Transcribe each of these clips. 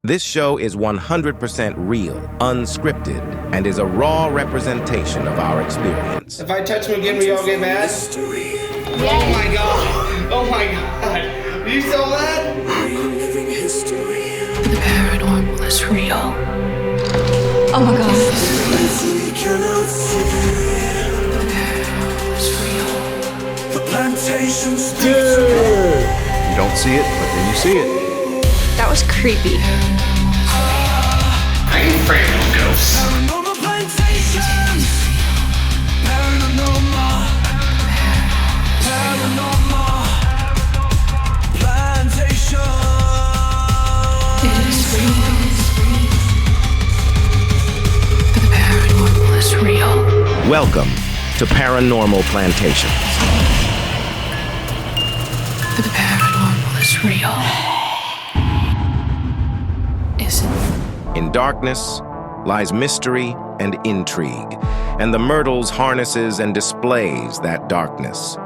This show is 100% real, unscripted, and is a raw representation of our experience. If I touch him again, we all get mad? Oh my god! Oh my god! Are you so mad? Reliving history. The paranormal is real. Oh my god. We cannot see. The paranormal is real. The plantations. You don't see it, but then you see it. That was creepy. I ain't afraid of ghosts. Paranormal Plantations. Paranormal. Paranormal. Plantations. It is real. The paranormal is real. Welcome to Paranormal Plantations. The paranormal is real. In darkness lies mystery and intrigue, and the Myrtles harnesses and displays that darkness.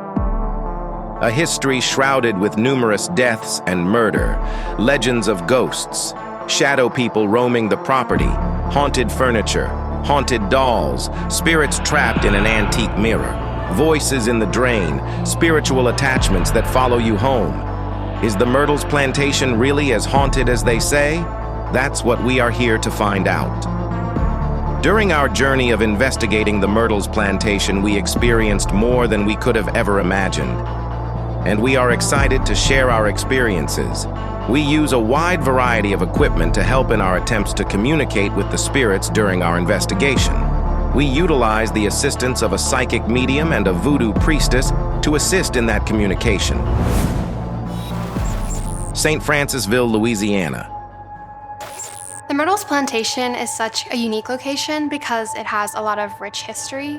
A history shrouded with numerous deaths and murder, legends of ghosts, shadow people roaming the property, haunted furniture, haunted dolls, spirits trapped in an antique mirror, voices in the drain, spiritual attachments that follow you home. Is the Myrtles plantation really as haunted as they say? That's what we are here to find out. During our journey of investigating the Myrtles plantation, we experienced more than we could have ever imagined. And we are excited to share our experiences. We use a wide variety of equipment to help in our attempts to communicate with the spirits during our investigation. We utilize the assistance of a psychic medium and a voodoo priestess to assist in that communication. St. Francisville, Louisiana. The Myrtles Plantation is such a unique location because it has a lot of rich history.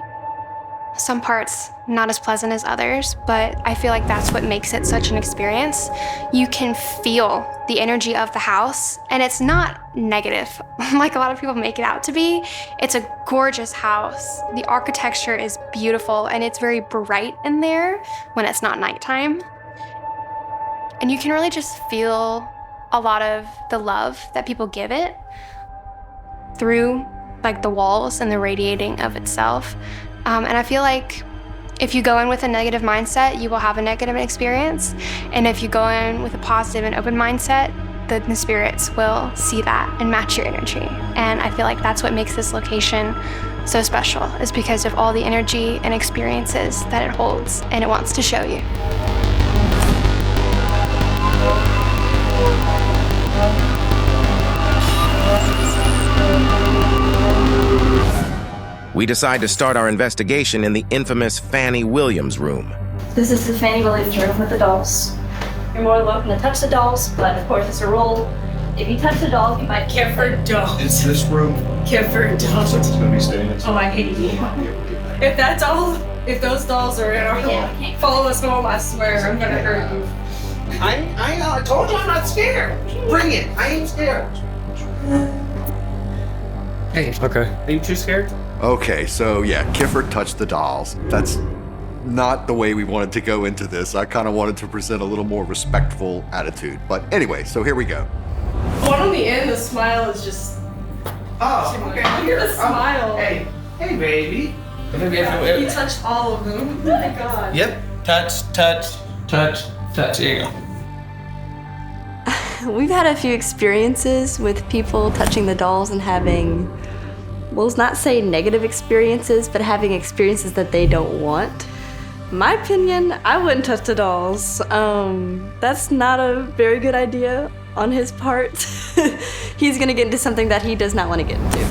Some parts not as pleasant as others, but I feel like that's what makes it such an experience. You can feel the energy of the house, and it's not negative like a lot of people make it out to be. It's a gorgeous house. The architecture is beautiful, and it's very bright in there when it's not nighttime. And you can really just feel a lot of the love that people give it through like the walls and the radiating of itself. And I feel like if you go in with a negative mindset, you will have a negative experience. And if you go in with a positive and open mindset, the spirits will see that and match your energy. And I feel like that's what makes this location so special, is because of all the energy and experiences that it holds and it wants to show you. We decide to start our investigation in the infamous Fannie Williams Room. This is the Fannie Williams Room with the dolls. You're more than welcome to touch the dolls, but of course it's a rule. If you touch the dolls, you might Care for dolls. It's this room. Care for dolls. It's gonna be staying in. Oh, I hate you. If that's all, if those dolls are in our home, follow us home, I swear I'm gonna hurt you. I told you I'm not scared. Bring it. I ain't scared. Hey. Okay. Are you too scared? Okay, so yeah, Kiffer touched the dolls. That's not the way we wanted to go into this. I kind of wanted to present a little more respectful attitude. But anyway, so here we go. One on the end, the smile is just. Oh, okay. Look at the smile. Hey, baby. You touched all of them. Oh my god. Yep. Touch, touch, touch, touch. Here you go. We've had a few experiences with people touching the dolls and having, well, let's not say negative experiences, but having experiences that they don't want. In my opinion, I wouldn't touch the dolls. That's not a very good idea on his part. He's gonna get into something that he does not want to get into.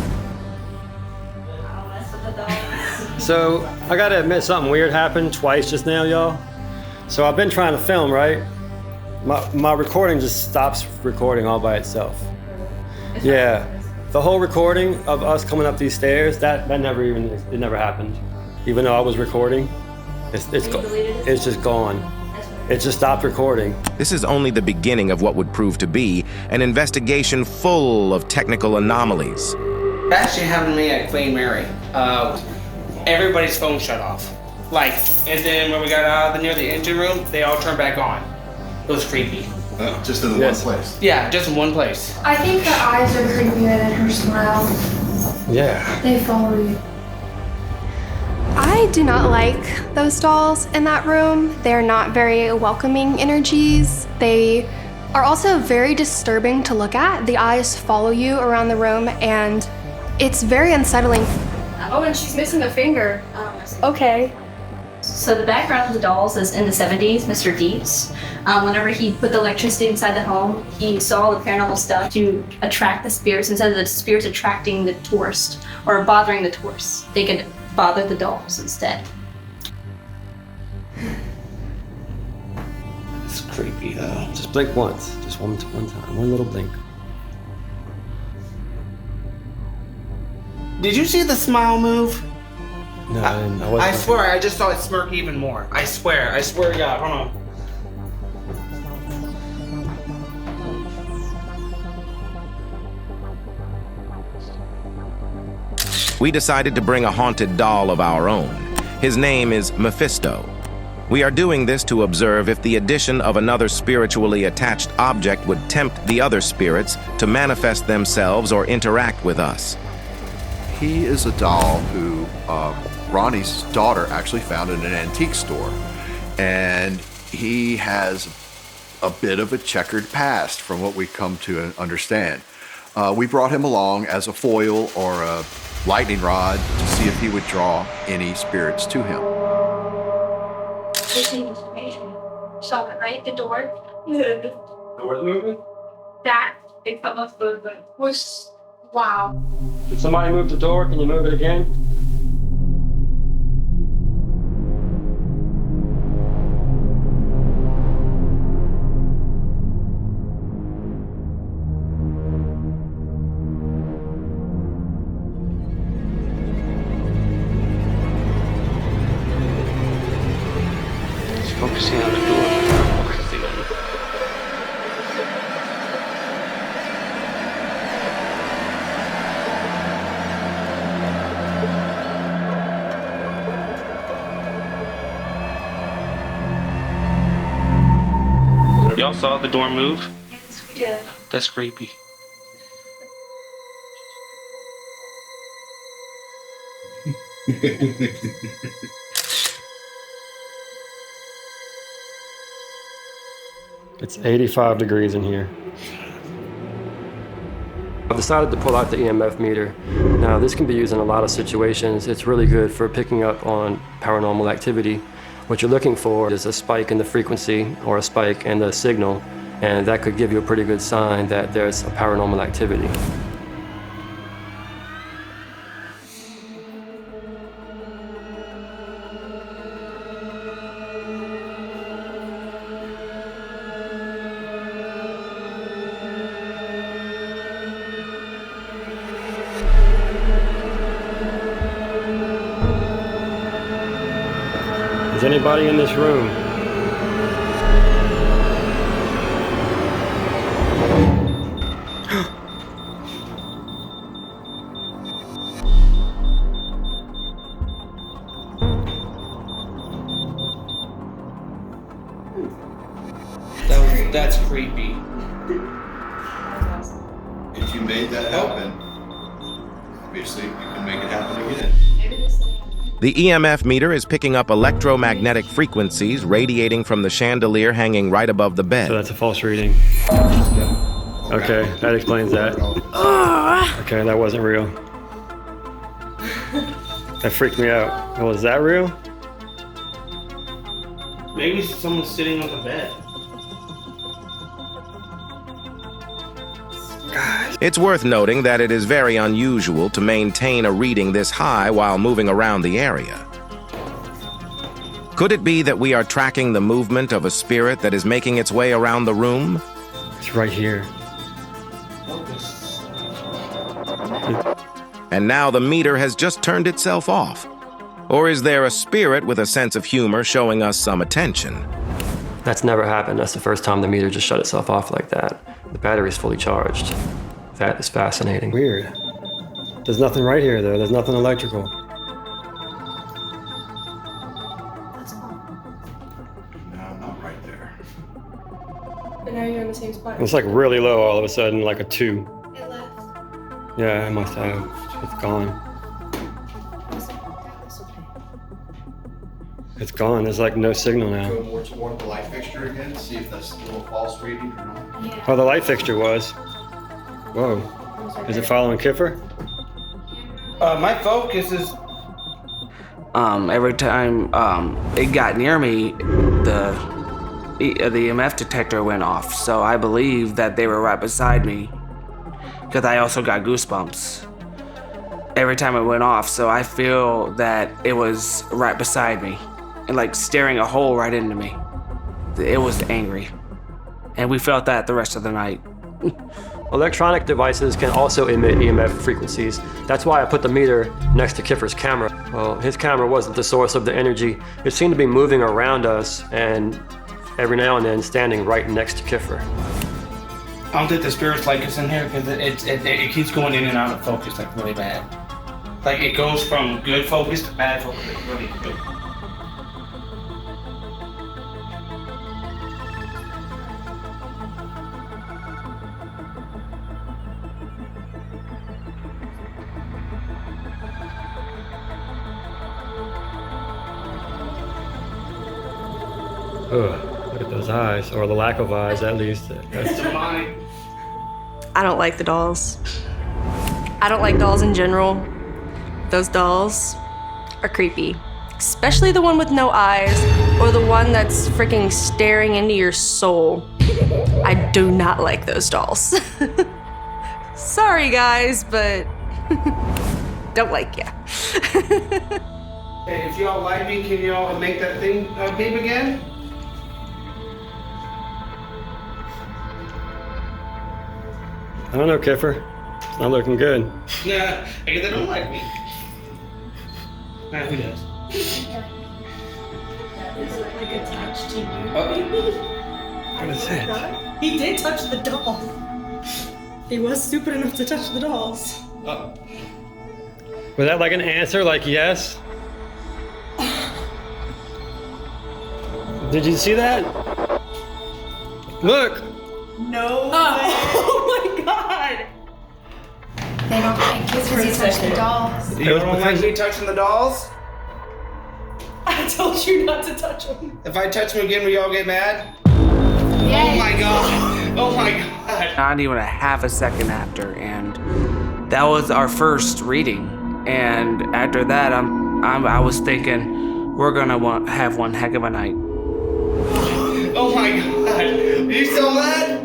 So, I gotta admit something weird happened twice just now, y'all. So I've been trying to film, right? My recording just stops recording all by itself. Yeah, the whole recording of us coming up these stairs, that never happened. Even though I was recording, it's just gone. It just stopped recording. This is only the beginning of what would prove to be an investigation full of technical anomalies. Actually happened to me at Queen Mary. Everybody's phone shut off. And then when we got out near the engine room, they all turned back on. It was creepy. Just in the one place. Yeah, just in one place. I think her eyes are creepier than her smile. Yeah. They follow you. I do not like those dolls in that room. They're not very welcoming energies. They are also very disturbing to look at. The eyes follow you around the room and it's very unsettling. Oh, and she's missing a finger. Okay. So the background of the dolls is in the 70s, Mr. Dietz. Whenever he put the electricity inside the home, he saw the paranormal stuff to attract the spirits. Instead of the spirits attracting the tourist or bothering the tourists, they could bother the dolls instead. It's creepy though. Just blink once. Just one time. One little blink. Did you see the smile move? No, I didn't. I swear, I just saw it smirk even more. I swear to God. Hold on. We decided to bring a haunted doll of our own. His name is Mephisto. We are doing this to observe if the addition of another spiritually attached object would tempt the other spirits to manifest themselves or interact with us. He is a doll who Ronnie's daughter actually found in an antique store. And he has a bit of a checkered past from what we come to understand. We brought him along as a foil or a lightning rod to see if he would draw any spirits to him. Saw it, right? The door. Door's moving? That big almost movement was wow. Did somebody move the door? Can you move it again? Focusing on the door. Focusing on the door. Y'all saw the door move? Yes, we did. That's creepy. It's 85 degrees in here. I've decided to pull out the EMF meter. Now, this can be used in a lot of situations. It's really good for picking up on paranormal activity. What you're looking for is a spike in the frequency or a spike in the signal, and that could give you a pretty good sign that there's a paranormal activity. Is anybody in this room? That's creepy. If you made that happen, obviously you can make it happen again. The EMF meter is picking up electromagnetic frequencies radiating from the chandelier hanging right above the bed. So that's a false reading. Okay, that explains that. Okay, that wasn't real. That freaked me out. Oh, was that real? Maybe someone's sitting on the bed. It's worth noting that it is very unusual to maintain a reading this high while moving around the area. Could it be that we are tracking the movement of a spirit that is making its way around the room? It's right here. And now the meter has just turned itself off. Or is there a spirit with a sense of humor showing us some attention? That's never happened. That's the first time the meter just shut itself off like that. The battery's fully charged. That is fascinating. Weird. There's nothing right here, though. There's nothing electrical. No, not right there. And now you're in the It's like really low all of a sudden, like a 2. It left. Yeah, I must have. It's gone. It's gone. There's like no signal now. Go more toward the light fixture again, see if that's a little false reading or not. Yeah. Oh, the light fixture was. Whoa. Is it following Kiffer? My focus is. Every time it got near me, the EMF detector went off. So I believe that they were right beside me, because I also got goosebumps every time it went off. So I feel that it was right beside me and like staring a hole right into me. It was angry, and we felt that the rest of the night. Electronic devices can also emit EMF frequencies. That's why I put the meter next to Kiffer's camera. Well, his camera wasn't the source of the energy. It seemed to be moving around us and every now and then standing right next to Kiffer. I don't think the spirits like us in here because it keeps going in and out of focus like really bad. Like it goes from good focus to bad focus, like really good. Ugh, look at those eyes, or the lack of eyes at least. It's demonic. I don't like the dolls. I don't like dolls in general. Those dolls are creepy. Especially the one with no eyes, or the one that's freaking staring into your soul. I do not like those dolls. Sorry guys, but don't like ya. Hey, if y'all like me, can y'all make that thing beep again? I don't know, Kiffer. It's not looking good. Nah, I guess they don't like me. Nah, who does? Is it like a touch to you? What is it? He did touch the doll. He was stupid enough to touch the dolls. Oh. Was that like an answer, like yes? Did you see that? Look! No. Oh my god! They don't like kids because he touched the dolls. You don't like me touching the dolls? I told you not to touch them. If I touch them again, will y'all get mad? Yeah. Oh my god! Oh my god! Not even a half a second after, and that was our first reading. And after that, I was thinking we're gonna have one heck of a night. Oh my god! Are you still mad?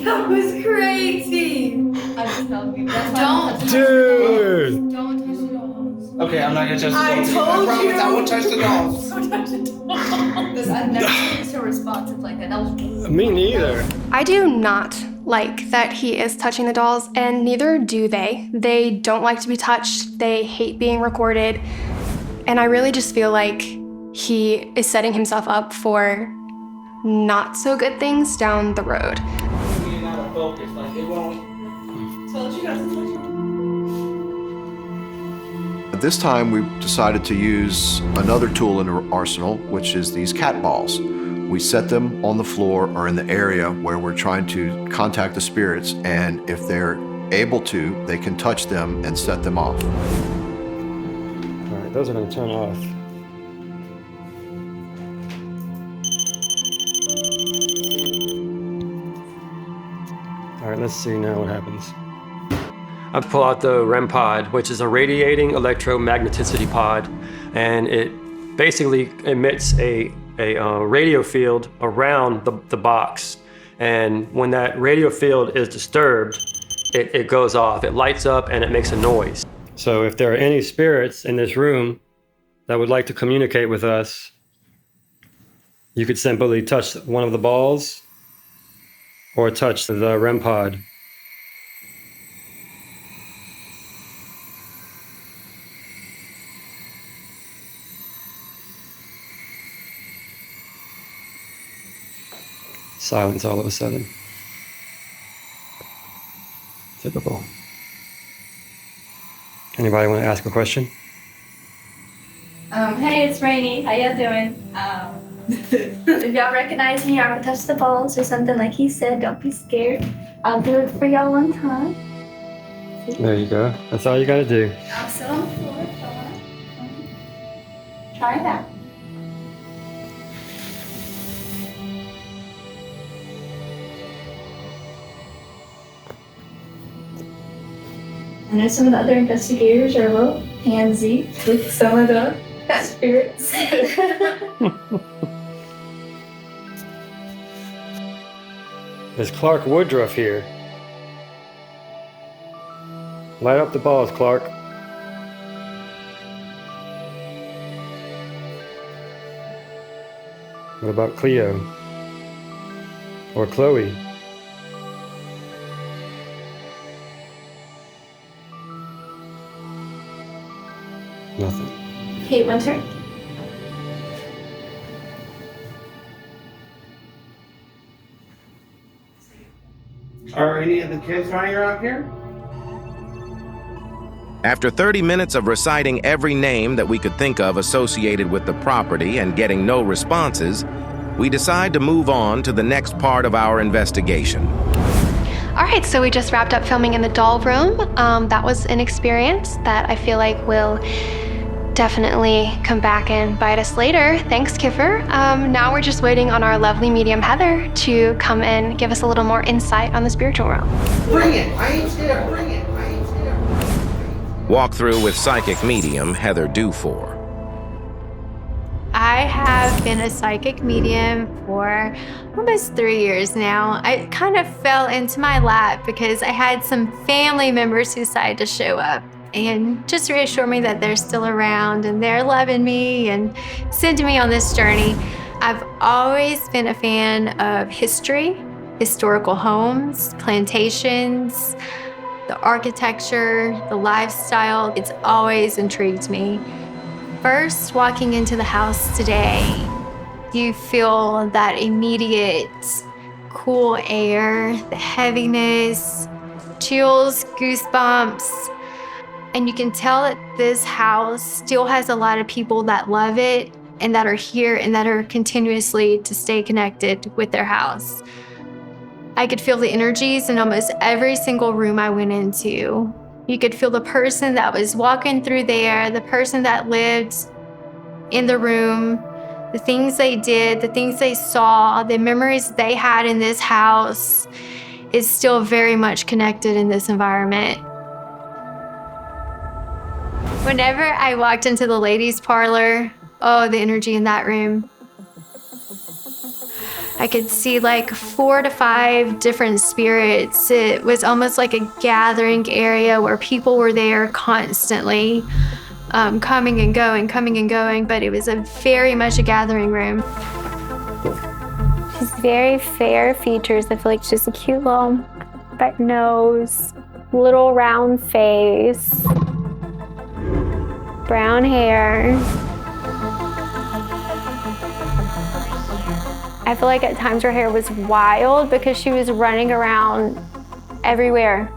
That was crazy. I'm just telling you. That's Don't touch Dude! Don't touch the dolls. Okay, I'm not gonna touch the I dolls. told I promise you. I won't touch the dolls. Don't touch the doll. Because I've never seen so responsive like that. That was Me neither. I do not like that he is touching the dolls, and neither do they. They don't like to be touched. They hate being recorded. And I really just feel like he is setting himself up for not so good things down the road. Getting out of focus, like it won't. Told you not to touch them. At this time, we decided to use another tool in our arsenal, which is these cat balls. We set them on the floor or in the area where we're trying to contact the spirits, and if they're able to, they can touch them and set them off. All right, those are gonna turn off. All right, let's see now what happens. I pull out the REM pod, which is a radiating electromagneticity pod, and it basically emits a radio field around the box. And when that radio field is disturbed, it goes off. It lights up and it makes a noise. So if there are any spirits in this room that would like to communicate with us, you could simply touch one of the balls or touch the REM pod. Silence all of a sudden. Typical. Anybody want to ask a question? Hey, it's Rainy. How you doing? If y'all recognize me, y'all touch the balls or something like he said, don't be scared. I'll do it for y'all one time. There you go. That's all you gotta do. I'll sit on the floor. Try it out. I know some of the other investigators are a little handsy with some of the spirits. There's Clark Woodruff here. Light up the balls, Clark. What about Cleo? Or Chloe? Nothing. Kate Winter. Are any of the kids running around here? After 30 minutes of reciting every name that we could think of associated with the property and getting no responses, we decide to move on to the next part of our investigation. All right, so we just wrapped up filming in the doll room. That was an experience that I feel like will definitely come back and bite us later. Thanks, Kiffer. Now we're just waiting on our lovely medium Heather to come and give us a little more insight on the spiritual realm. Bring it! I ain't scared. Bring it! I ain't scared. Walkthrough with psychic medium Heather Dufour. I have been a psychic medium for almost 3 years now. I kind of fell into my lap because I had some family members who decided to show up and just reassure me that they're still around and they're loving me and sending me on this journey. I've always been a fan of history, historical homes, plantations, the architecture, the lifestyle. It's always intrigued me. First, walking into the house today, you feel that immediate cool air, the heaviness, chills, goosebumps. And you can tell that this house still has a lot of people that love it and that are here and that are continuously to stay connected with their house. I could feel the energies in almost every single room I went into. You could feel the person that was walking through there, the person that lived in the room, the things they did, the things they saw, the memories they had in this house is still very much connected in this environment. Whenever I walked into the ladies' parlor, oh, the energy in that room. I could see like 4 to 5 different spirits. It was almost like a gathering area where people were there constantly, coming and going, but it was very much a gathering room. She's very fair features. I feel like she's a cute little red nose, little round face, brown hair. I feel like at times her hair was wild because she was running around everywhere.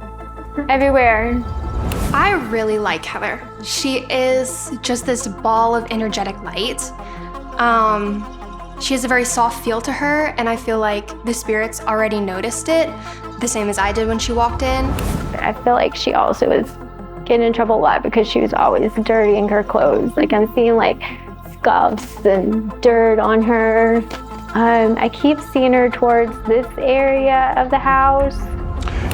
I really like Heather. She is just this ball of energetic light. She has a very soft feel to her, and I feel like the spirits already noticed it, the same as I did when she walked in. I feel like she also was getting in trouble a lot because she was always dirtying her clothes. Like I'm seeing like scuffs and dirt on her. I keep seeing her towards this area of the house.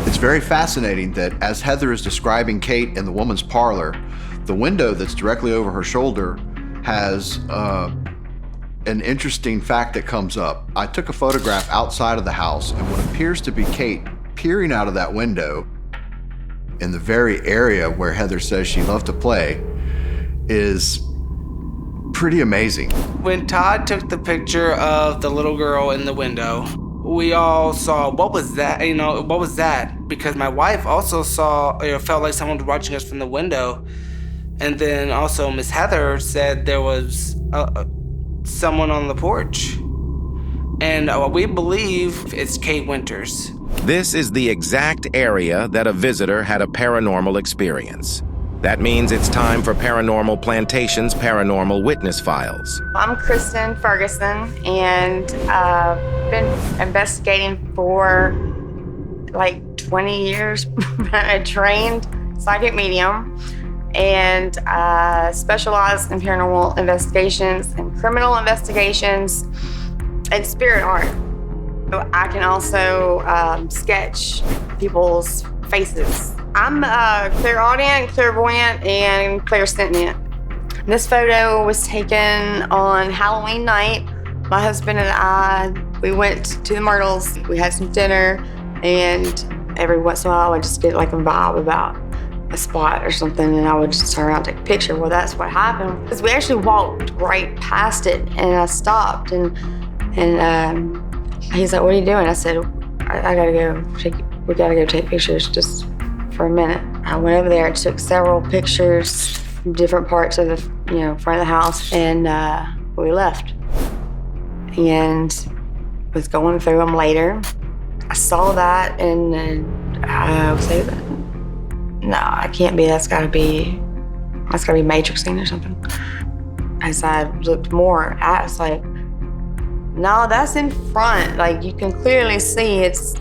It's very fascinating that as Heather is describing Kate in the woman's parlor, the window that's directly over her shoulder has an interesting fact that comes up. I took a photograph outside of the house, and what appears to be Kate peering out of that window in the very area where Heather says she loved to play is pretty amazing. When Todd took the picture of the little girl in the window, we all saw, what was that? What was that? Because my wife also saw, felt like someone was watching us from the window. And then also Miss Heather said there was someone on the porch. And we believe it's Kate Winters. This is the exact area that a visitor had a paranormal experience. That means it's time for Paranormal Plantations Paranormal Witness Files. I'm Kristen Ferguson, and I've been investigating for like 20 years. I'm a trained psychic medium, and I specialize in paranormal investigations and criminal investigations and spirit art. I can also sketch people's faces. I'm clairaudient, clairvoyant, and clairsentient. This photo was taken on Halloween night. My husband and I, we went to the Myrtles. We had some dinner, and every once in a while I would just get like a vibe about a spot or something, and I would just turn around and take a picture. Well, that's what happened. Because we actually walked right past it, and I stopped, and he's like, "What are you doing?" I said, I gotta go. We gotta go take pictures just for a minute. I went over there and took several pictures from different parts of the, front of the house, and we left. And was going through them later. I saw that, and I was like, "No, I can't be. That's gotta be matrixing or something." As I looked more, I was like, "No, that's in front. Like, you can clearly see it's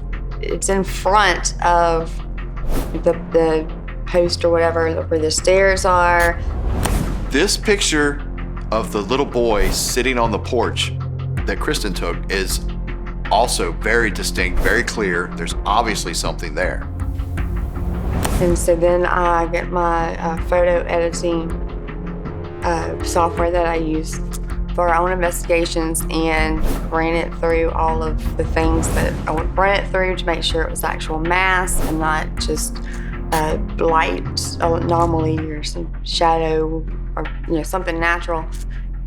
in front of the post or whatever where the stairs are." This picture of the little boy sitting on the porch that Kristen took is also very distinct, very clear. There's obviously something there. And so then I get my photo editing software that I use for our own investigations and ran it through all of the things that I would run it through to make sure it was actual mass and not just light anomaly or some shadow or something natural.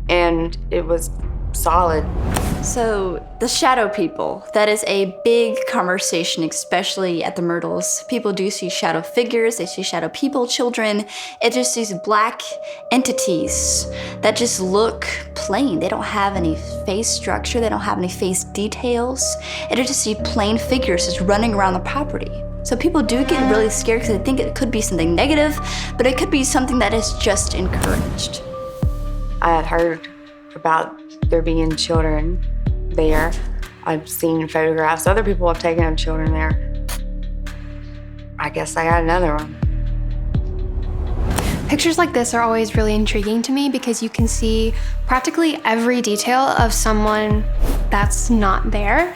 And it was solid. So the shadow people, that is a big conversation, especially at the Myrtles. People do see shadow figures, they see shadow people, children. It's just these black entities that just look plain. They don't have any face structure, they don't have any face details. It is just these plain figures just running around the property. So people do get really scared because they think it could be something negative, but it could be something that is just encouraged. I had heard about there being children there. I've seen photographs. Other people have taken of children there. I guess I got another one. Pictures like this are always really intriguing to me because you can see practically every detail of someone that's not there.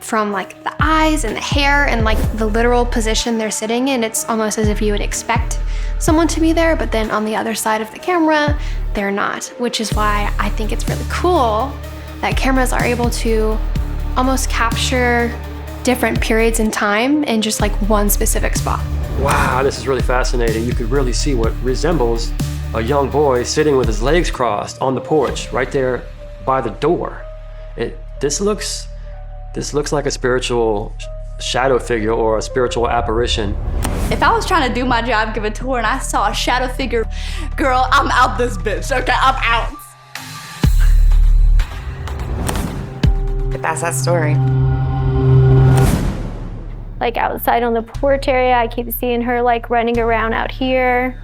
From like the eyes and the hair and like the literal position they're sitting in. It's almost as if you would expect someone to be there, but then on the other side of the camera, they're not, which is why I think it's really cool that cameras are able to almost capture different periods in time in just like one specific spot. Wow, this is really fascinating. You could really see what resembles a young boy sitting with his legs crossed on the porch right there by the door. This looks like a spiritual shadow figure or a spiritual apparition. If I was trying to do my job, give a tour, and I saw a shadow figure, girl, I'm out this bitch, okay? I'm out. But that's that story. Like outside on the porch area, I keep seeing her like running around out here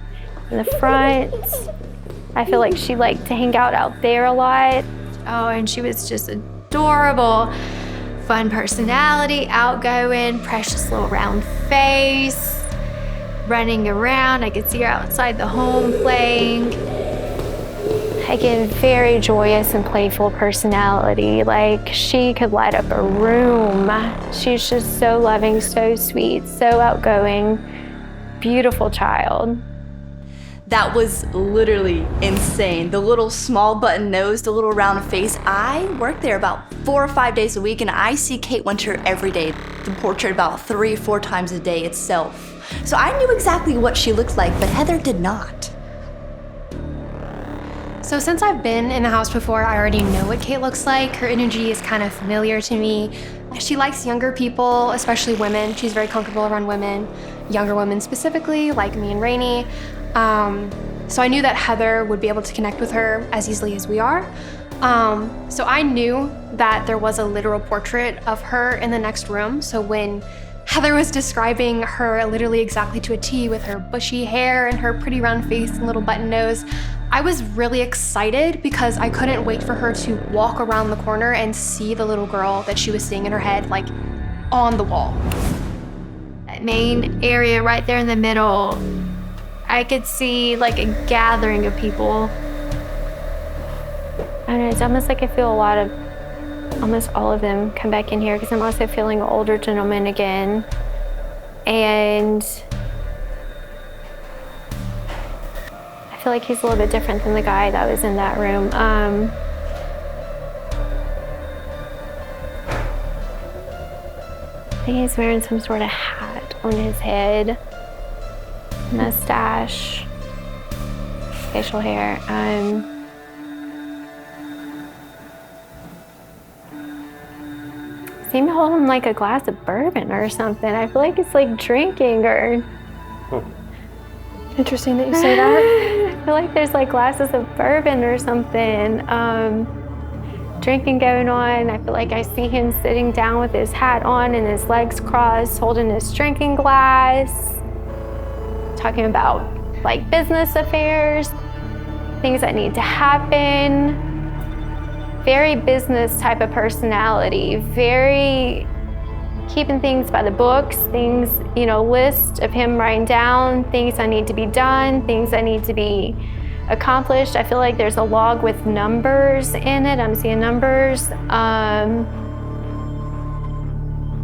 in the front. I feel like she liked to hang out there a lot. Oh, and she was just adorable. Fun personality, outgoing, precious little round face, running around. I could see her outside the home playing. Again, very joyous and playful personality. Like, she could light up a room. She's just so loving, so sweet, so outgoing, beautiful child. That was literally insane. The little small button nose, the little round face. I work there about 4 or 5 days a week, and I see Kate Winter every day. The portrait about 3 or 4 times a day itself. So I knew exactly what she looked like, but Heather did not. So since I've been in the house before, I already know what Kate looks like. Her energy is kind of familiar to me. She likes younger people, especially women. She's very comfortable around women, younger women specifically, like me and Rainey. So I knew that Heather would be able to connect with her as easily as we are. So I knew that there was a literal portrait of her in the next room. So when Heather was describing her literally exactly to a T with her bushy hair and her pretty round face and little button nose. I was really excited because I couldn't wait for her to walk around the corner and see the little girl that she was seeing in her head, like, on the wall. That main area right there in the middle, I could see like a gathering of people. I don't know, it's almost like I feel almost all of them come back in here because I'm also feeling an older gentleman again. And I feel like he's a little bit different than the guy that was in that room. I think he's wearing some sort of hat on his head, mustache, facial hair. Seem to hold him like a glass of bourbon or something. I feel like it's like drinking or... Interesting that you say that. I feel like there's like glasses of bourbon or something. Drinking going on. I feel like I see him sitting down with his hat on and his legs crossed, holding his drinking glass, talking about like business affairs, things that need to happen. Very business type of personality, very keeping things by the books, things, list of him writing down, things that need to be done, things that need to be accomplished. I feel like there's a log with numbers in it. I'm seeing numbers.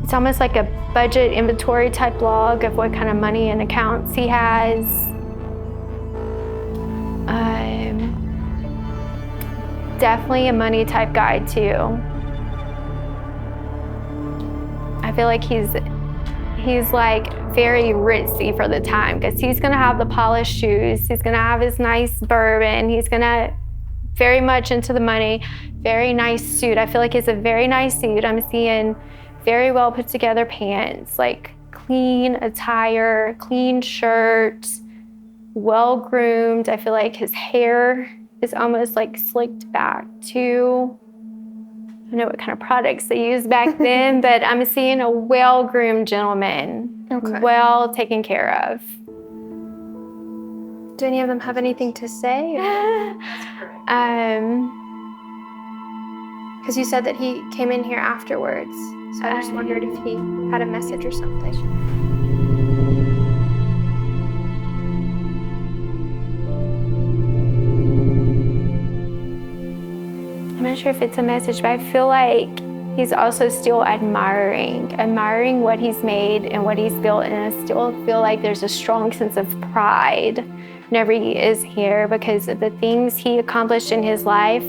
It's almost like a budget inventory type log of what kind of money and accounts he has. Definitely a money type guy too. I feel like he's like very ritzy for the time because he's gonna have the polished shoes, he's gonna have his nice bourbon, he's gonna very much into the money, very nice suit. I feel like it's a very nice suit. I'm seeing very well put together pants, like clean attire, clean shirt, well groomed. I feel like his hair is almost like slicked back too. I don't know what kind of products they used back then, but I'm seeing a well-groomed gentleman, well taken care of. Do any of them have anything to say? Because you said that he came in here afterwards, so I just wondered if he had a message or something. I'm not sure if it's a message, but I feel like he's also still admiring what he's made and what he's built, and I still feel like there's a strong sense of pride whenever he is here because of the things he accomplished in his life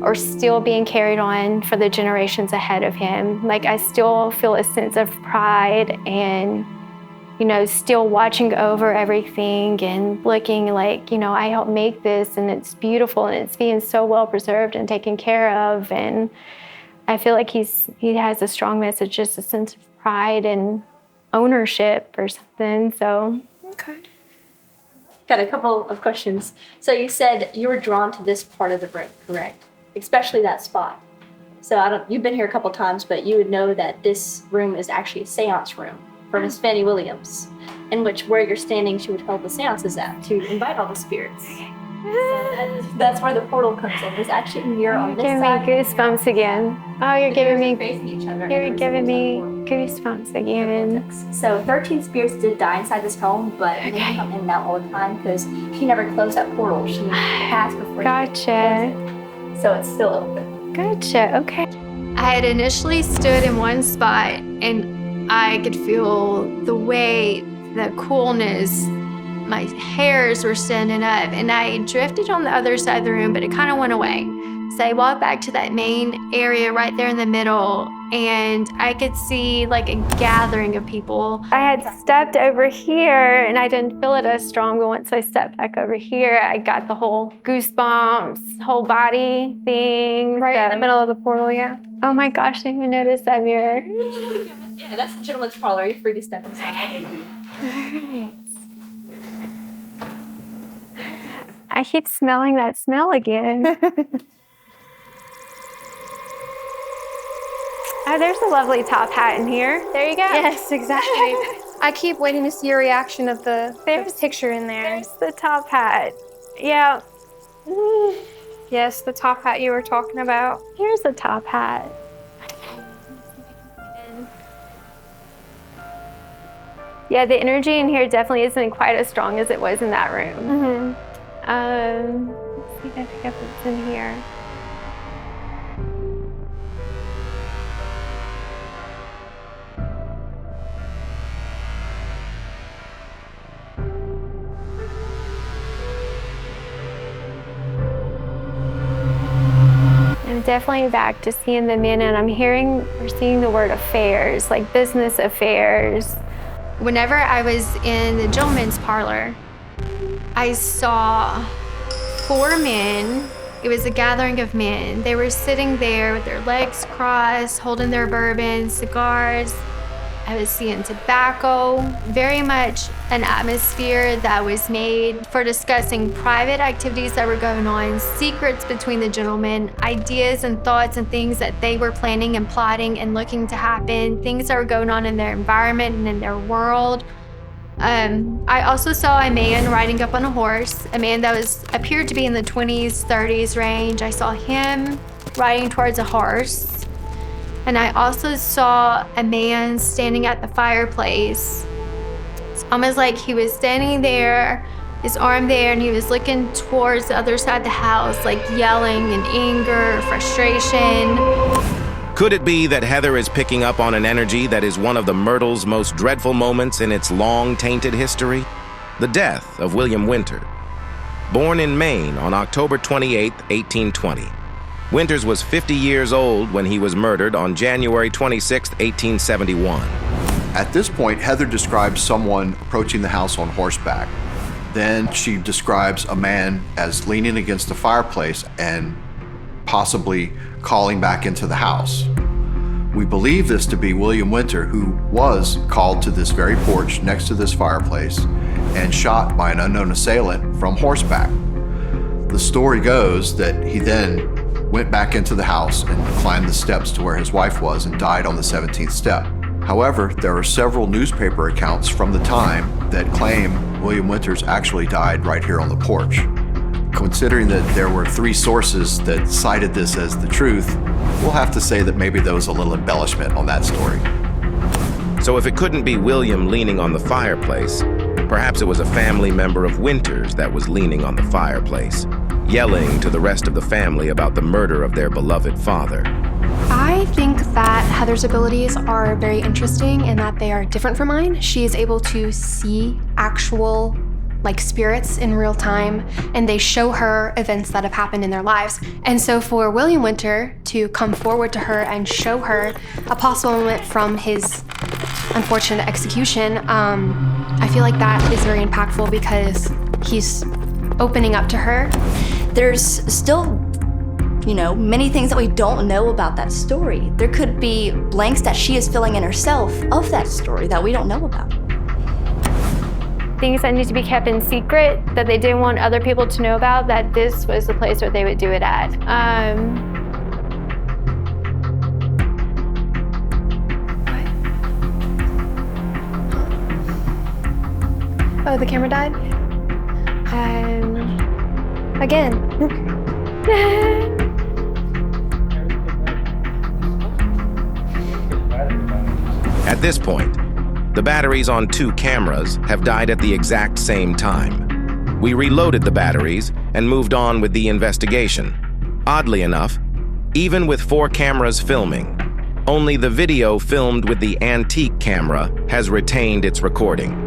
are still being carried on for the generations ahead of him. Like I still feel a sense of pride and still watching over everything and looking like, I helped make this and it's beautiful and it's being so well preserved and taken care of. And I feel like he has a strong message, just a sense of pride and ownership or something, so. Okay. Got a couple of questions. So you said you were drawn to this part of the room, correct? Especially that spot. So you've been here a couple times, but you would know that this room is actually a seance room for Miss Fannie Williams, in which where you're standing, she would hold the seances at to invite all the spirits. So that's where the portal comes in. There's actually a mirror on this side. You're giving me goosebumps again. Oh, you're giving me goosebumps again. So 13 spirits did die inside this home, but they come in and out all the time because she never closed that portal. She passed before. Gotcha. So it's still open. Gotcha. Okay. I had initially stood in one spot and I could feel the weight, the coolness. My hairs were standing up and I drifted on the other side of the room, but it kind of went away. So I walked back to that main area right there in the middle and I could see like a gathering of people. I had stepped over here and I didn't feel it as strong, but once I stepped back over here, I got the whole goosebumps, whole body thing. Right in the middle of the portal, yeah. Oh my gosh, I didn't even notice that mirror. Yeah, that's the gentleman's parlor. You're free to step inside. Alright. I keep smelling that smell again. Oh, there's a lovely top hat in here. There you go. Yes, exactly. I keep waiting to see your reaction of the picture in there. There's the top hat. Yeah. Yes, the top hat you were talking about. Here's the top hat. Yeah, the energy in here definitely isn't quite as strong as it was in that room. Let's see if I pick up what's in here. I'm definitely back to seeing the men, and we're seeing the word affairs, like business affairs. Whenever I was in the gentleman's parlor, I saw 4 men. It was a gathering of men. They were sitting there with their legs crossed, holding their bourbon, cigars. I was seeing tobacco, very much an atmosphere that was made for discussing private activities that were going on, secrets between the gentlemen, ideas and thoughts and things that they were planning and plotting and looking to happen, things that were going on in their environment and in their world. I also saw a man riding up on a horse, a man that appeared to be in the 20s, 30s range. I saw him riding towards a horse. And I also saw a man standing at the fireplace. It's almost like he was standing there, his arm there, and he was looking towards the other side of the house, like yelling in anger, frustration. Could it be that Heather is picking up on an energy that is one of the Myrtles' most dreadful moments in its long, tainted history? The death of William Winter. Born in Maine on October 28, 1820. Winters was 50 years old when he was murdered on January 26, 1871. At this point, Heather describes someone approaching the house on horseback. Then she describes a man as leaning against the fireplace and possibly calling back into the house. We believe this to be William Winter, who was called to this very porch next to this fireplace and shot by an unknown assailant from horseback. The story goes that he then went back into the house and climbed the steps to where his wife was and died on the 17th step. However, there are several newspaper accounts from the time that claim William Winters actually died right here on the porch. Considering that there were 3 sources that cited this as the truth, we'll have to say that maybe there was a little embellishment on that story. So if it couldn't be William leaning on the fireplace, perhaps it was a family member of Winters that was leaning on the fireplace, yelling to the rest of the family about the murder of their beloved father. I think that Heather's abilities are very interesting in that they are different from mine. She is able to see actual spirits in real time, and they show her events that have happened in their lives. And so for William Winter to come forward to her and show her a possible moment from his unfortunate execution, I feel like that is very impactful because he's opening up to her. There's still, many things that we don't know about that story. There could be blanks that she is filling in herself of that story that we don't know about. Things that need to be kept in secret that they didn't want other people to know about, that this was the place where they would do it at. Oh, the camera died? Again. At this point, the batteries on 2 cameras have died at the exact same time. We reloaded the batteries and moved on with the investigation. Oddly enough, even with 4 cameras filming, only the video filmed with the antique camera has retained its recording.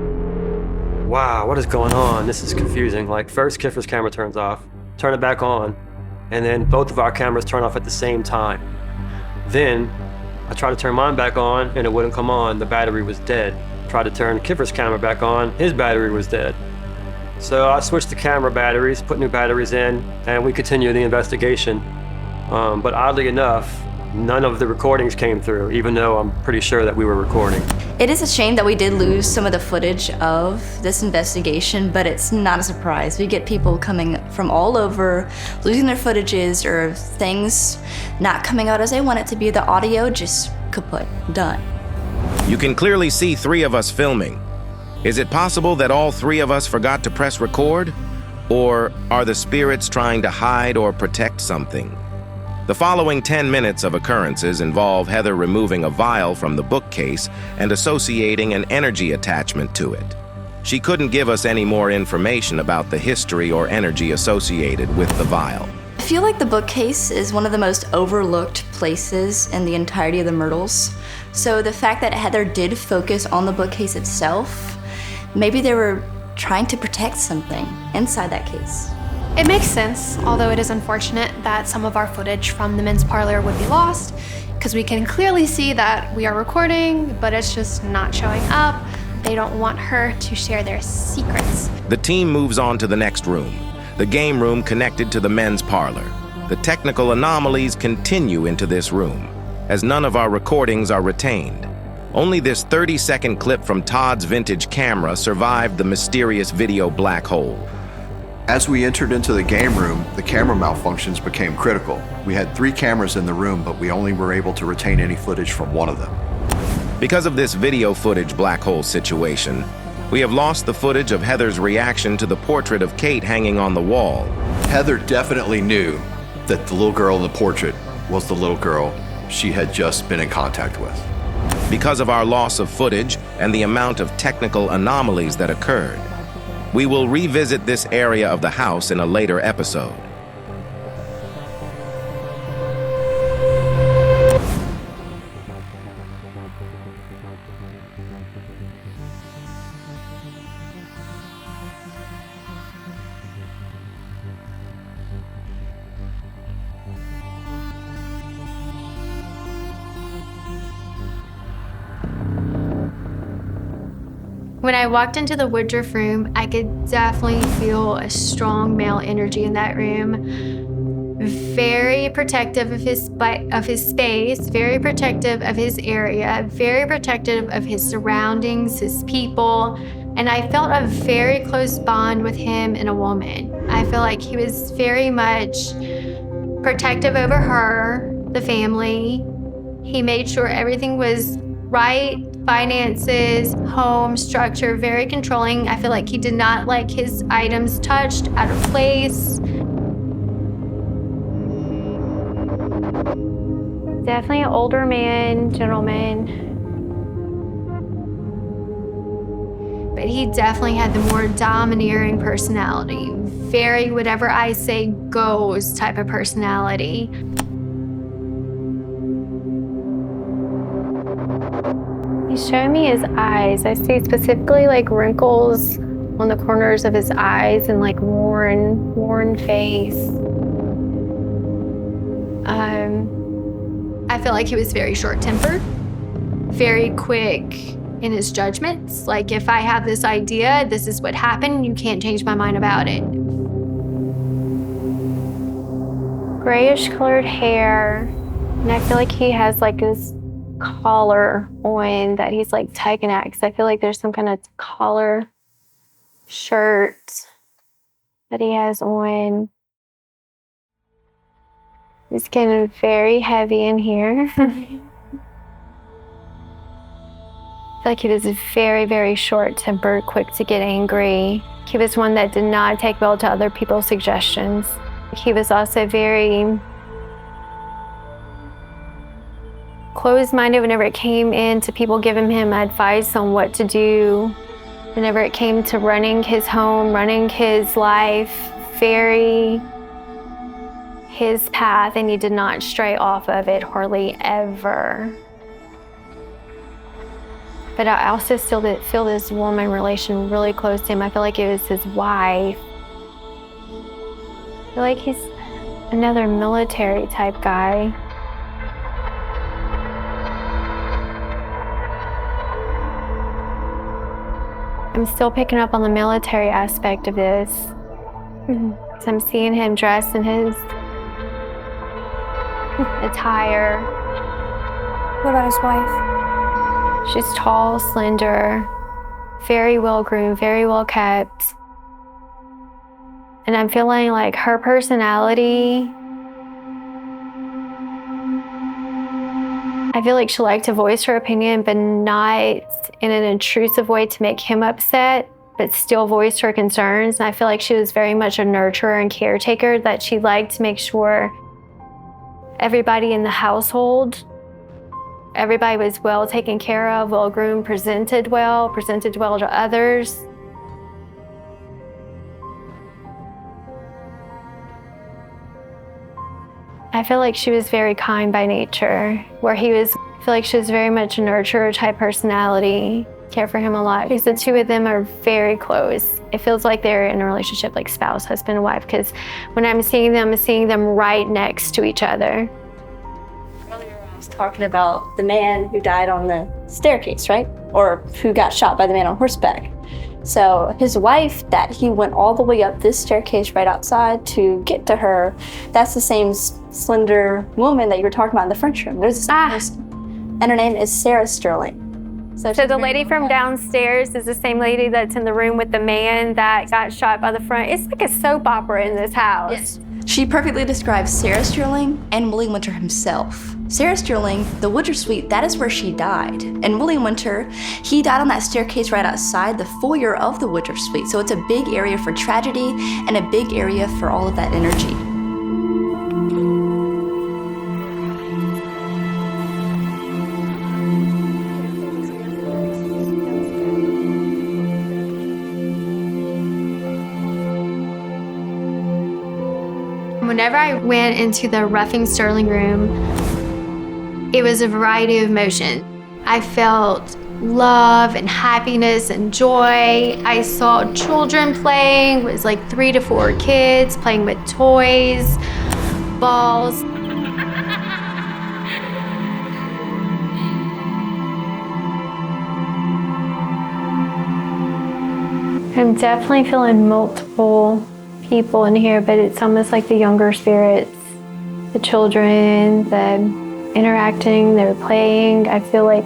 Wow, what is going on? This is confusing. First Kiffer's camera turns off, turn it back on, and then both of our cameras turn off at the same time. Then I tried to turn mine back on and it wouldn't come on. The battery was dead. Tried to turn Kiffer's camera back on, his battery was dead. So I switched the camera batteries, put new batteries in, and we continued the investigation. But oddly enough, none of the recordings came through, even though I'm pretty sure that we were recording. It is a shame that we did lose some of the footage of this investigation, but it's not a surprise. We get people coming from all over, losing their footages or things not coming out as they want it to be. The audio just kaput, done. You can clearly see 3 of us filming. Is it possible that all 3 of us forgot to press record? Or are the spirits trying to hide or protect something? The following 10 minutes of occurrences involve Heather removing a vial from the bookcase and associating an energy attachment to it. She couldn't give us any more information about the history or energy associated with the vial. I feel like the bookcase is one of the most overlooked places in the entirety of the Myrtles. So the fact that Heather did focus on the bookcase itself, maybe they were trying to protect something inside that case. It makes sense, although it is unfortunate that some of our footage from the men's parlor would be lost, because we can clearly see that we are recording, but it's just not showing up. They don't want her to share their secrets. The team moves on to the next room, the game room connected to the men's parlor. The technical anomalies continue into this room, as none of our recordings are retained. Only this 30-second clip from Todd's vintage camera survived the mysterious video black hole. As we entered into the game room, the camera malfunctions became critical. We had 3 cameras in the room, but we only were able to retain any footage from one of them. Because of this video footage black hole situation, we have lost the footage of Heather's reaction to the portrait of Kate hanging on the wall. Heather definitely knew that the little girl in the portrait was the little girl she had just been in contact with. Because of our loss of footage and the amount of technical anomalies that occurred, we will revisit this area of the house in a later episode. When I walked into the Woodruff room, I could definitely feel a strong male energy in that room. Very protective of his space, very protective of his area, very protective of his surroundings, his people, and I felt a very close bond with him and a woman. I feel like he was very much protective over her, the family. He made sure everything was right. Finances, home, structure, very controlling. I feel like he did not like his items touched, out of place. Definitely an older man, gentleman. But he definitely had the more domineering personality. Very whatever I say goes type of personality. He's showing me his eyes. I see specifically like wrinkles on the corners of his eyes and like worn face. I feel like he was very short-tempered, very quick in his judgments. Like if I have this idea, this is what happened, you can't change my mind about it. Grayish colored hair, and I feel like he has like this collar on that he's like tugging at, because I feel like there's some kind of collar shirt that he has on. He's getting very heavy in here. I feel like he was very, very short-tempered, quick to get angry. He was one that did not take well to other people's suggestions. He was also very closed-minded whenever it came in to people giving him advice on what to do. Whenever it came to running his home, running his life, very his path, and he did not stray off of it hardly ever. But I also still feel this woman relation really close to him. I feel like it was his wife. I feel like he's another military type guy. I'm still picking up on the military aspect of this. So I'm seeing him dressed in his attire. What about his wife? She's tall, slender, very well groomed, very well kept. And I'm feeling like her personality I feel like she liked to voice her opinion, but not in an intrusive way to make him upset, but still voice her concerns. And I feel like she was very much a nurturer and caretaker, that she liked to make sure everybody in the household, everybody was well taken care of, well groomed, presented well to others. I feel like she was very kind by nature, where I feel like she was very much a nurturer type personality, care for him a lot, because the two of them are very close. It feels like they're in a relationship like spouse, husband and wife, because when I'm seeing them right next to each other. Earlier I was talking about the man who died on the staircase, right? Or who got shot by the man on horseback. So his wife, that he went all the way up this staircase right outside to get to her, that's the same slender woman that you were talking about in the French room. There's this person, and her name is Heather Stirling. So the lady from downstairs is the same lady that's in the room with the man that got shot by the front. It's like a soap opera in this house. Yes. She perfectly describes Heather Stirling and William Winter himself. Heather Stirling, the Woodruff Suite, that is where she died. And William Winter, he died on that staircase right outside the foyer of the Woodruff Suite. So it's a big area for tragedy and a big area for all of that energy. Whenever I went into the Ruffin Stirling room, it was a variety of emotion. I felt love and happiness and joy. I saw children playing. It was like 3 to 4 kids playing with toys, balls. I'm definitely feeling multiple people in here, but it's almost like the younger spirits, the children, the interacting, they're playing. I feel like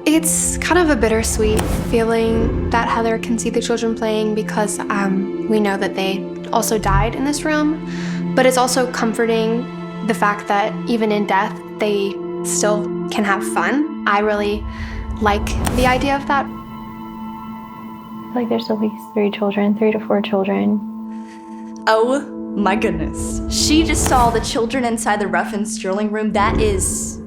it's kind of a bittersweet feeling that Heather can see the children playing, because we know that they also died in this room, but it's also comforting the fact that even in death, they still can have fun. I really like the idea of that. Like there's at least 3 to 4 children. Oh my goodness. She just saw the children inside the Ruffin Stirling room. It's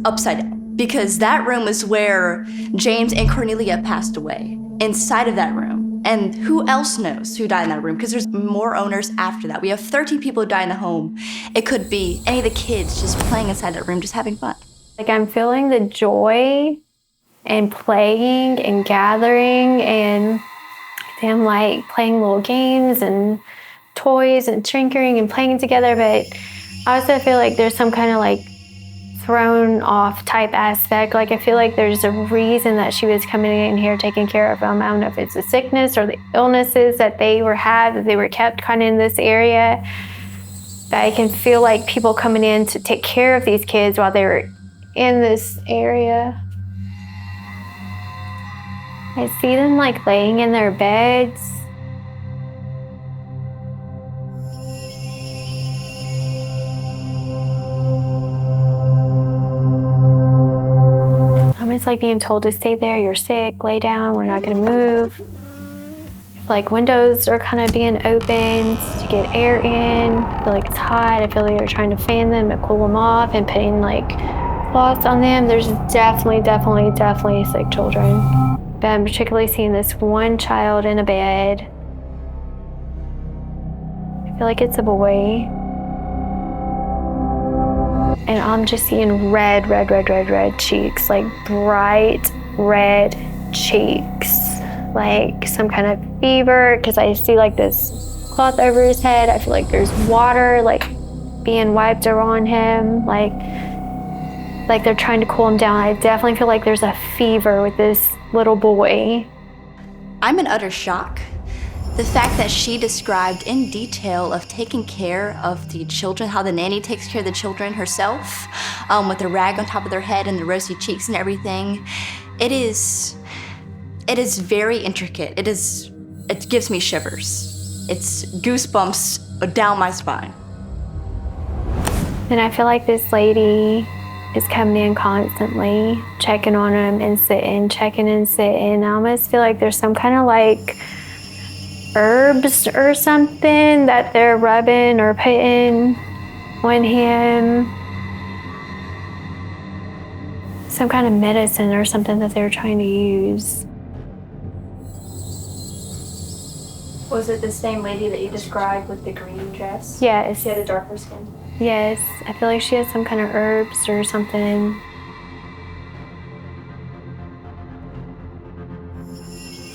upside down. Because that room is where James and Cornelia passed away. Inside of that room. And who else knows who died in that room? Because there's more owners after that. We have 13 people who died in the home. It could be any of the kids just playing inside that room, just having fun. Like I'm feeling the joy and playing and gathering and them like playing little games and toys and tinkering and playing together. But I also feel like there's some kind of like thrown off type aspect. Like I feel like there's a reason that she was coming in here taking care of them. I don't know if it's the sickness or the illnesses that they were kept kind of in this area. But I can feel like people coming in to take care of these kids while they were in this area. I see them like laying in their beds. It's like being told to stay there, you're sick, lay down, we're not gonna move. Like windows are kind of being opened to get air in. I feel like it's hot. I feel like they're trying to fan them and cool them off and putting like cloths on them. There's definitely sick children. But I'm particularly seeing this one child in a bed. I feel like it's a boy. And I'm just seeing red cheeks, like bright red cheeks, like some kind of fever, because I see like this cloth over his head. I feel like there's water like being wiped around him, like they're trying to cool him down. I definitely feel like there's a fever with this little boy. I'm in utter shock. The fact that she described in detail of taking care of the children, how the nanny takes care of the children herself, with the rag on top of their head and the rosy cheeks and everything. It is very intricate. It gives me shivers. It's goosebumps down my spine. And I feel like this lady is coming in constantly, checking on him and sitting, checking and sitting. I almost feel like there's some kind of like herbs or something that they're rubbing or putting on him. Some kind of medicine or something that they're trying to use. Was it the same lady that you described with the green dress? Yes. She had a darker skin. Yes, I feel like she has some kind of herbs or something.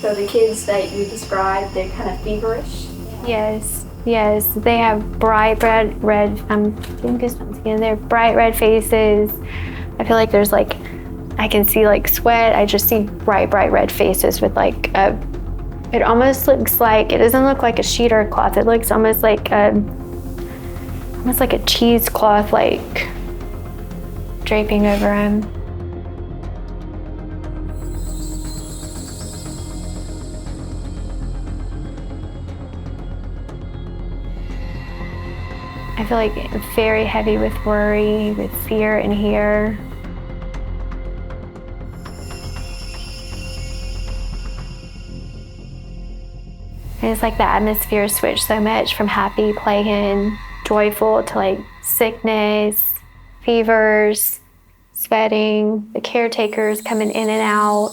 So the kids that you described, they're kind of feverish? Yes, yes. They have bright red, I'm doing goosebumps again. They're bright red faces. I feel like there's like, I can see like sweat. I just see bright red faces with like it almost looks like, it doesn't look like a sheet or a cloth. It looks almost like a cheesecloth, like draping over him. I feel like very heavy with worry, with fear in here. And it's like the atmosphere switched so much from happy, playing, joyful to like sickness, fevers, sweating, the caretakers coming in and out.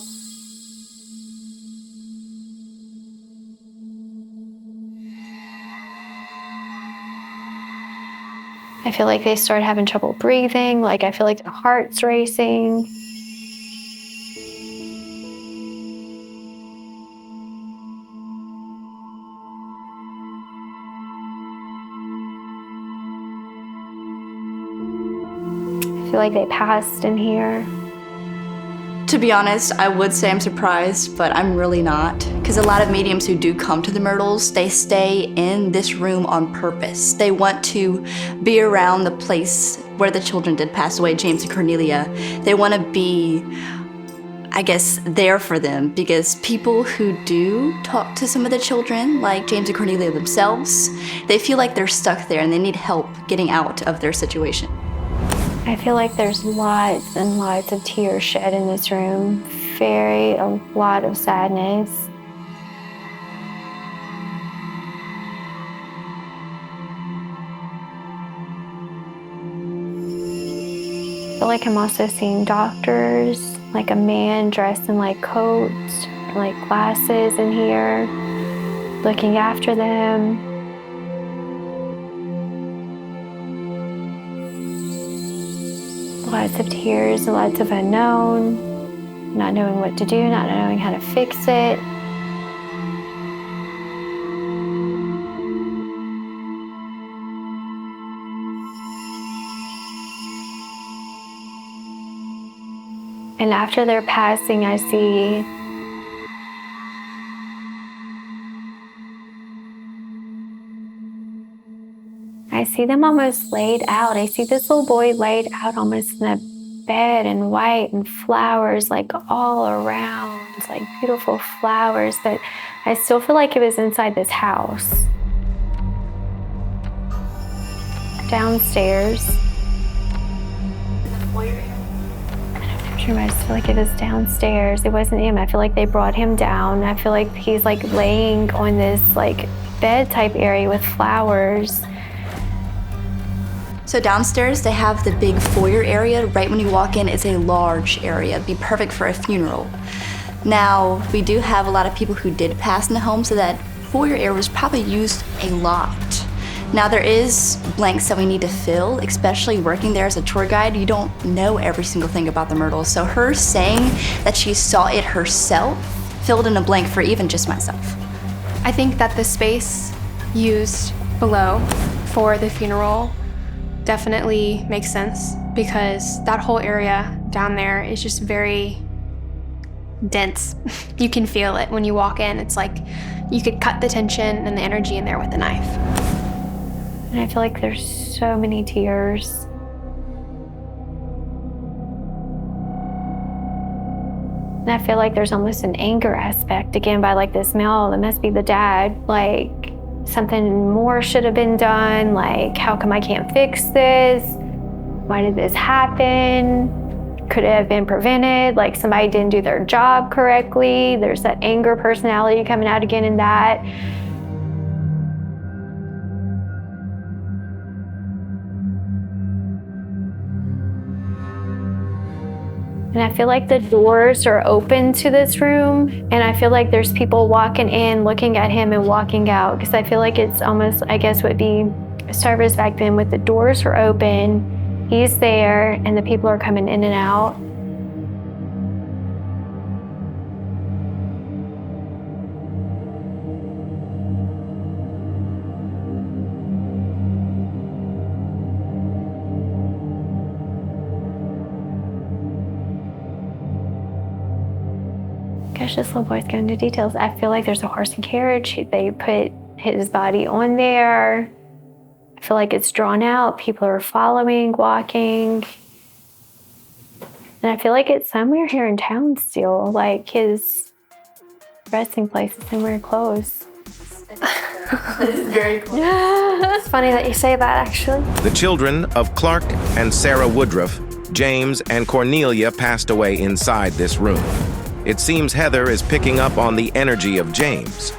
I feel like they started having trouble breathing, like I feel like their heart's racing. I feel like they passed in here. To be honest, I would say I'm surprised, but I'm really not. Because a lot of mediums who do come to the Myrtles, they stay in this room on purpose. They want to be around the place where the children did pass away, James and Cornelia. They want to be, I guess, there for them, because people who do talk to some of the children, like James and Cornelia themselves, they feel like they're stuck there and they need help getting out of their situation. I feel like there's lots and lots of tears shed in this room. A lot of sadness. I feel like I'm also seeing doctors, like a man dressed in like coats, and like glasses in here, looking after them. Lots of tears, lots of unknown, not knowing what to do, not knowing how to fix it. And after their passing, I see them almost laid out. I see this little boy laid out almost in a bed in white and flowers like all around, like beautiful flowers, but I still feel like it was inside this house. Downstairs. I just feel like it was downstairs. It wasn't him. I feel like they brought him down. I feel like he's like laying on this like bed type area with flowers. So downstairs, they have the big foyer area. Right when you walk in, it's a large area. It'd be perfect for a funeral. Now, we do have a lot of people who did pass in the home, so that foyer area was probably used a lot. Now, there is blanks that we need to fill, especially working there as a tour guide. You don't know every single thing about the Myrtles. So her saying that she saw it herself filled in a blank for even just myself. I think that the space used below for the funeral definitely makes sense, because that whole area down there is just very dense. You can feel it when you walk in. It's like you could cut the tension and the energy in there with a knife. And I feel like there's so many tears. And I feel like there's almost an anger aspect, again, by like this male, that must be the dad, like something more should have been done, like how come I can't fix this? why did this happen? Could it have been prevented? Like somebody didn't do their job correctly. There's that anger personality coming out again in that. And I feel like the doors are open to this room, and I feel like there's people walking in, looking at him, and walking out, because I feel like it's almost, I guess, would be service back then with the doors are open, he's there, and the people are coming in and out. Gosh, this little boy's going into details. I feel like there's a horse and carriage. They put his body on there. I feel like it's drawn out. People are following, walking. And I feel like it's somewhere here in town still. Like his resting place is somewhere close. It's very close. It's funny that you say that, actually. The children of Clark and Sarah Woodruff, James and Cornelia, passed away inside this room. It seems Heather is picking up on the energy of James,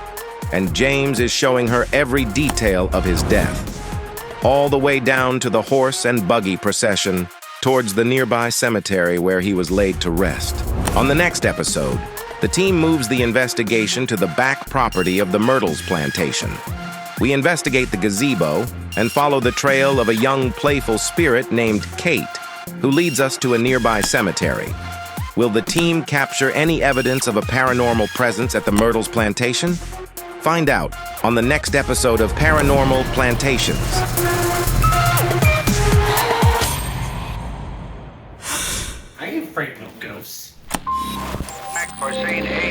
and James is showing her every detail of his death, all the way down to the horse and buggy procession towards the nearby cemetery where he was laid to rest. On the next episode, the team moves the investigation to the back property of the Myrtles plantation. We investigate the gazebo and follow the trail of a young playful spirit named Kate, who leads us to a nearby cemetery. Will the team capture any evidence of a paranormal presence at the Myrtles plantation? Find out on the next episode of Paranormal Plantations. I ain't afraid of no ghosts. Back for scene 8.